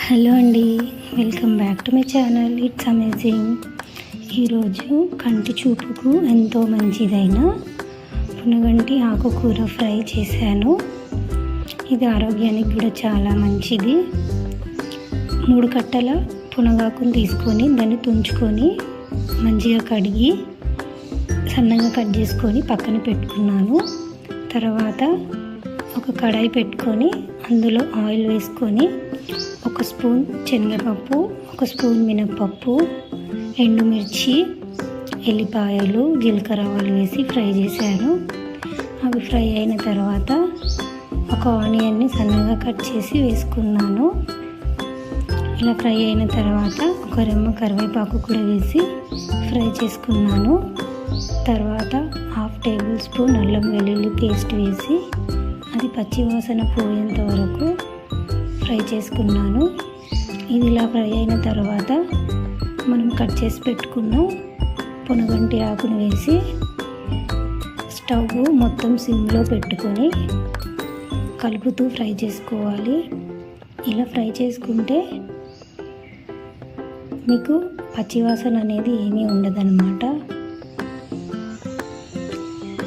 Hello అండి, welcome back to my channel. It's amazing. ఈరోజు కంటి చూపుకు ఎంతో మంచిదైన పునగంటి ఆకుకూర ఫ్రై చేశాను. ఇది ఆరోగ్యానికి కూడా చాలా మంచిది. 3 కట్టల పునగాకును తీసుకొని దాన్ని తుంచుకొని మంచిగా కడిగి సన్నగా కట్ చేసుకొని పక్కన పెట్టుకున్నాను. తర్వాత ఒక కడాయి పెట్టుకొని అందులో ఆయిల్ వేసుకొని 1 స్పూన్ శనగపప్పు, 1 స్పూన్ మినప్పప్పు, ఎండుమిర్చి, ఎల్లిపాయలు, జీలకర్ర ఆవాలు వేసి ఫ్రై చేశాను. అవి ఫ్రై అయిన తర్వాత ఒక ఆనియన్ని సన్నగా కట్ చేసి వేసుకున్నాను. ఇలా ఫ్రై అయిన తర్వాత ఒక రెమ్మ కరివేపాకు కూడా వేసి ఫ్రై చేసుకున్నాను. తర్వాత 1/2 టేబుల్ స్పూన్ అల్లం వెల్లుల్లి పేస్ట్ వేసి అది పచ్చివాసన పోయేంత వరకు ఫ్రై చేసుకున్నాను. ఇది ఇలా ఫ్రై అయిన తర్వాత మనం కట్ చేసి పెట్టుకున్న పునగంటి ఆకును వేసి స్టవ్ మొత్తం సిమ్లో పెట్టుకొని కలుపుతూ ఫ్రై చేసుకోవాలి. ఇలా ఫ్రై చేసుకుంటే మీకు పచ్చివాసన అనేది ఏమీ ఉండదన్నమాట.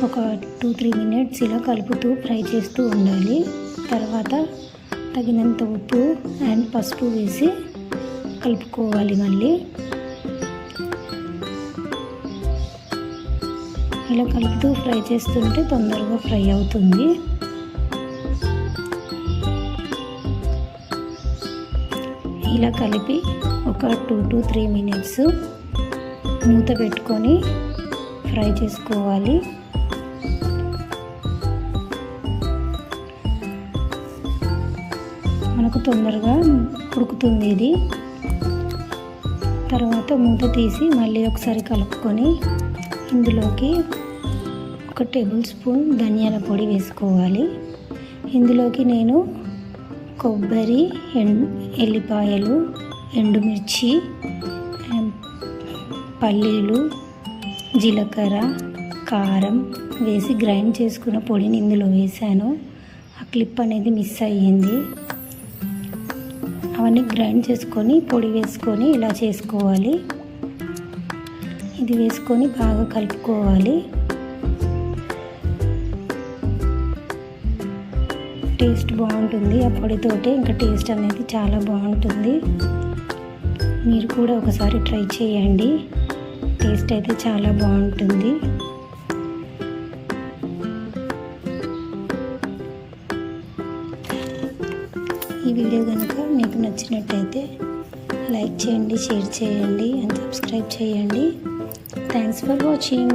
ఒక 2-3 మినిట్స్ ఇలా కలుపుతూ ఫ్రై చేస్తూ ఉండాలి. తర్వాత తగినంత ఉప్పు అండ్ పసుపు వేసి కలుపుకోవాలి. మళ్ళీ ఇలా కలుపుతూ ఫ్రై చేస్తుంటే తొందరగా ఫ్రై అవుతుంది. ఇలా కలిపి ఒక 2-3 మినిట్స్ మూత పెట్టుకొని ఫ్రై చేసుకోవాలి. మనకు తొందరగా ఉడుకుతుంది ఇది. తర్వాత మూత తీసి మళ్ళీ ఒకసారి కలుపుకొని ఇందులోకి 1 టేబుల్ స్పూన్ ధనియాల పొడి వేసుకోవాలి. ఇందులోకి నేను కొబ్బరి, ఎల్లిపాయలు, ఎండుమిర్చి, పల్లీలు, జీలకర్ర, కారం వేసి గ్రైండ్ చేసుకున్న పొడిని ఇందులో వేసాను. ఆ క్లిప్ అనేది మిస్ అయ్యింది. అవన్నీ గ్రైండ్ చేసుకొని పొడి వేసుకొని ఇలా చేసుకోవాలి. ఇది వేసుకొని బాగా కలుపుకోవాలి. టేస్ట్ బాగుంటుంది. ఆ పొడితోటి ఇంకా టేస్ట్ అనేది చాలా బాగుంటుంది. మీరు కూడా ఒకసారి ట్రై చేయండి. టేస్ట్ అయితే చాలా బాగుంటుంది. ఈ వీడియో కనుక మీకు నచ్చినట్టయితే లైక్ చేయండి, షేర్ చేయండి అండ్ సబ్స్క్రైబ్ చేయండి. Thanks for watching.